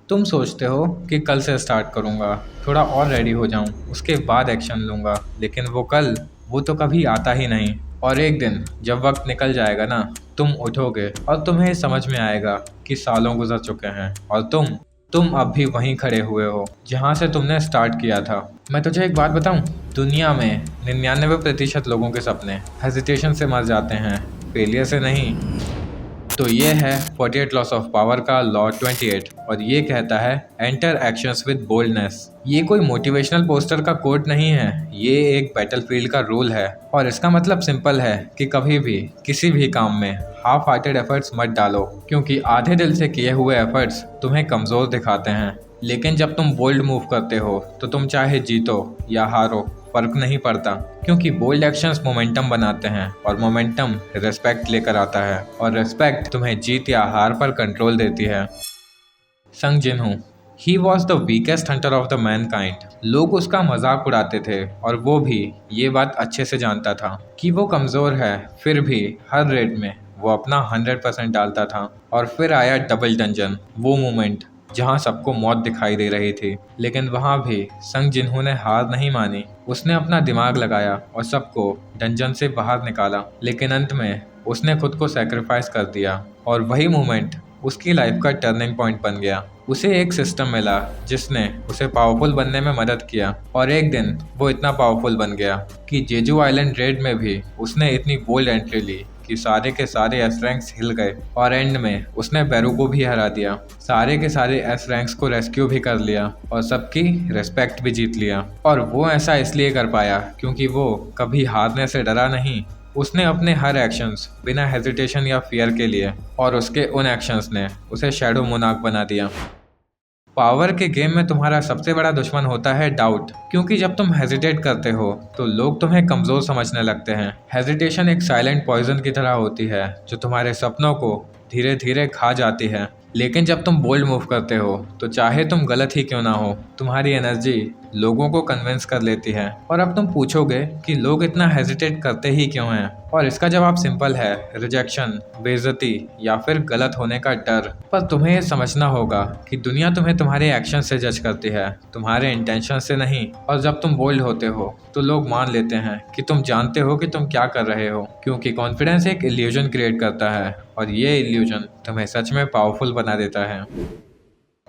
तुम सोचते हो कि कल से स्टार्ट करूंगा, थोड़ा और रेडी हो जाऊं, उसके बाद एक्शन लूंगा, लेकिन वो कल, वो तो कभी आता ही नहीं। और एक दिन जब वक्त निकल जाएगा ना, तुम उठोगे और तुम्हें समझ में आएगा कि सालों गुजर चुके हैं और तुम अब भी वहीं खड़े हुए हो जहां से तुमने स्टार्ट किया था। मैं तुझे एक बात बताऊं, दुनिया में 99% लोगों के सपने हेजिटेशन से मर जाते हैं, फेलियर से नहीं। तो ये है 48 लॉस ऑफ पावर का लॉ 28, और ये कहता है एंटर एक्शंस विद बोल्डनेस। ये कोई मोटिवेशनल पोस्टर का कोट नहीं है, ये एक बैटलफील्ड का रूल है। और इसका मतलब सिंपल है कि कभी भी किसी भी काम में हाफ हार्टेड एफर्ट्स मत डालो, क्योंकि आधे दिल से किए हुए एफर्ट्स तुम्हें कमज़ोर दिखाते हैं। लेकिन जब तुम बोल्ड मूव करते हो तो तुम चाहे जीतो या हारो, फर्क नहीं पड़ता, क्योंकि बोल्ड एक्शंस मोमेंटम बनाते हैं और मोमेंटम रिस्पेक्ट लेकर आता है, और रिस्पेक्ट तुम्हें जीत या हार पर कंट्रोल देती है। संग जिनहू, he was the weakest hunter of the mankind. लोग उसका मजाक उड़ाते थे और वो भी ये बात अच्छे से जानता था कि वो कमज़ोर है, फिर भी हर रेड में वो अपना 100% डालता था। और फिर आया डबल डंजन, वो मोमेंट जहाँ सबको मौत दिखाई दे रही थी, लेकिन वहाँ भी संग जिन्हों ने हार नहीं मानी। उसने अपना दिमाग लगाया और सबको डंजन से बाहर निकाला, लेकिन अंत में उसने खुद को सैक्रिफाइस कर दिया। और वही मोमेंट उसकी लाइफ का टर्निंग पॉइंट बन गया। उसे एक सिस्टम मिला जिसने उसे पावरफुल बनने में मदद किया, और एक दिन वो इतना पावरफुल बन गया कि जेजू आइलैंड रेड में भी उसने इतनी बोल्ड एंट्री ली कि सारे के सारे एस रैंक्स हिल गए, और एंड में उसने बैरू को भी हरा दिया। सारे के सारे एस रैंक्स को रेस्क्यू भी कर लिया और सबकी रिस्पेक्ट भी जीत लिया। और वो ऐसा इसलिए कर पाया क्योंकि वो कभी हारने से डरा नहीं। उसने अपने हर एक्शंस बिना हेजिटेशन या फियर के लिए, और उसके उन एक्शंस ने उसे शैडो मोनार्क बना दिया। पावर के गेम में तुम्हारा सबसे बड़ा दुश्मन होता है डाउट, क्योंकि जब तुम हेजिटेट करते हो तो लोग तुम्हें कमज़ोर समझने लगते हैं। हेजिटेशन एक साइलेंट पॉइजन की तरह होती है जो तुम्हारे सपनों को धीरे धीरे खा जाती है। लेकिन जब तुम बोल्ड मूव करते हो तो चाहे तुम गलत ही क्यों ना हो, तुम्हारी एनर्जी लोगों को कन्विंस कर लेती है। और अब तुम पूछोगे कि लोग इतना हेजिटेट करते ही क्यों हैं, और इसका जवाब सिंपल है, रिजेक्शन, बेइज्जती या फिर गलत होने का डर। पर तुम्हें ये समझना होगा कि दुनिया तुम्हें तुम्हारे एक्शन से जज करती है, तुम्हारे इंटेंशन से नहीं। और जब तुम बोल्ड होते हो तो लोग मान लेते हैं कि तुम जानते हो कि तुम क्या कर रहे हो, क्योंकि कॉन्फिडेंस एक इल्यूजन क्रिएट करता है, और ये इल्यूजन तुम्हें सच में पावरफुल बना देता है।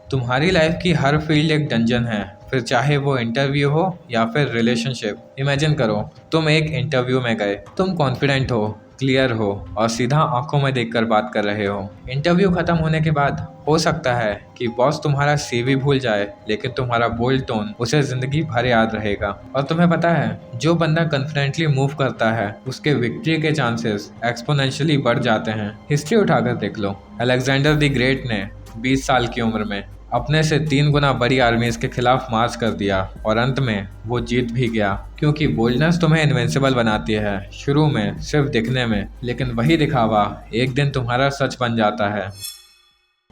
तुम्हारी लाइफ की हर फील्ड एक डंजन है, फिर चाहे वो इंटरव्यू हो या फिर रिलेशनशिप। इमेजिन करो, तुम एक इंटरव्यू में गए, तुम कॉन्फिडेंट हो, क्लियर हो और सीधा आंखों में देखकर बात कर रहे हो। इंटरव्यू खत्म होने के बाद हो सकता है कि बॉस तुम्हारा सीवी भूल जाए, लेकिन तुम्हारा बोल्ड टोन उसे जिंदगी भर याद रहेगा। और तुम्हें पता है, जो बंदा कॉन्फिडेंटली मूव करता है उसके विक्ट्री के चांसेस एक्सपोनेंशियली बढ़ जाते हैं। हिस्ट्री उठाकर देख लो, अलेक्जेंडर द ग्रेट ने 20 साल की उम्र में अपने से 3 गुना बड़ी आर्मीज के खिलाफ मार्च कर दिया, और अंत में वो जीत भी गया। क्योंकि बोल्डनेस तुम्हें इनविंसिबल बनाती है, शुरू में सिर्फ दिखने में, लेकिन वही दिखावा एक दिन तुम्हारा सच बन जाता है।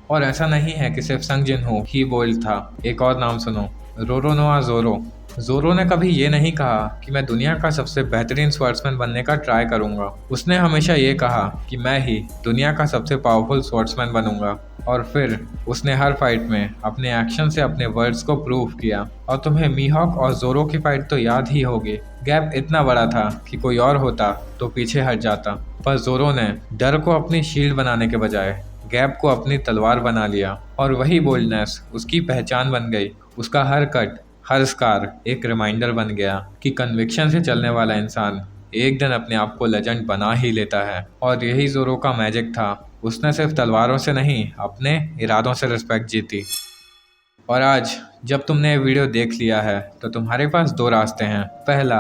और ऐसा नहीं है कि सिर्फ संग जिनहो ही बोल्ड था। एक और नाम सुनो, रोरोनोआ जोरो। जोरो ने कभी ये नहीं कहा कि मैं दुनिया का सबसे बेहतरीन स्वॉर्ड्समैन बनने का ट्राई करूंगा। उसने हमेशा ये कहा कि मैं ही दुनिया का सबसे पावरफुल स्वॉर्ड्समैन बनूंगा। और फिर उसने हर फाइट में अपने एक्शन से अपने वर्ड्स को प्रूव किया। और तुम्हें मीहॉक और जोरो की फाइट तो याद ही होगी। गैप इतना बड़ा था कि कोई और होता तो पीछे हट जाता, पर जोरो ने डर को अपनी शील्ड बनाने के बजाय गैप को अपनी तलवार बना लिया। और वही बोल्डनेस उसकी पहचान बन गई। उसका हर कट, हर स्कार एक रिमाइंडर बन गया कि कन्विक्शन से चलने वाला इंसान एक दिन अपने आप को लेजेंड बना ही लेता है। और यही जोरो का मैजिक था, उसने सिर्फ तलवारों से नहीं, अपने इरादों से रिस्पेक्ट जीती। और आज जब तुमने ये वीडियो देख लिया है तो तुम्हारे पास 2 रास्ते हैं। पहला,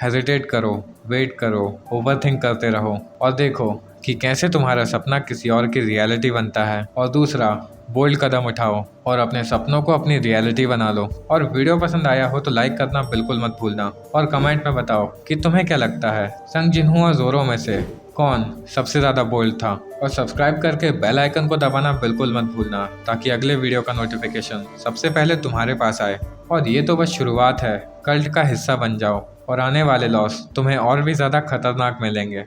हेजिटेट करो, वेट करो, ओवरथिंक करते रहो और देखो कि कैसे तुम्हारा सपना किसी और की रियलिटी बनता है। और दूसरा, बोल्ड कदम उठाओ और अपने सपनों को अपनी रियलिटी बना लो। और वीडियो पसंद आया हो तो लाइक करना बिल्कुल मत भूलना, और कमेंट में बताओ कि तुम्हें क्या लगता है, संग जिनहो और जोरो में से कौन सबसे ज़्यादा बोल्ड था। और सब्सक्राइब करके बेल आइकन को दबाना बिल्कुल मत भूलना, ताकि अगले वीडियो का नोटिफिकेशन सबसे पहले तुम्हारे पास आए। और ये तो बस शुरुआत है, कल्ट का हिस्सा बन जाओ और आने वाले लॉस तुम्हें और भी ज़्यादा खतरनाक मिलेंगे।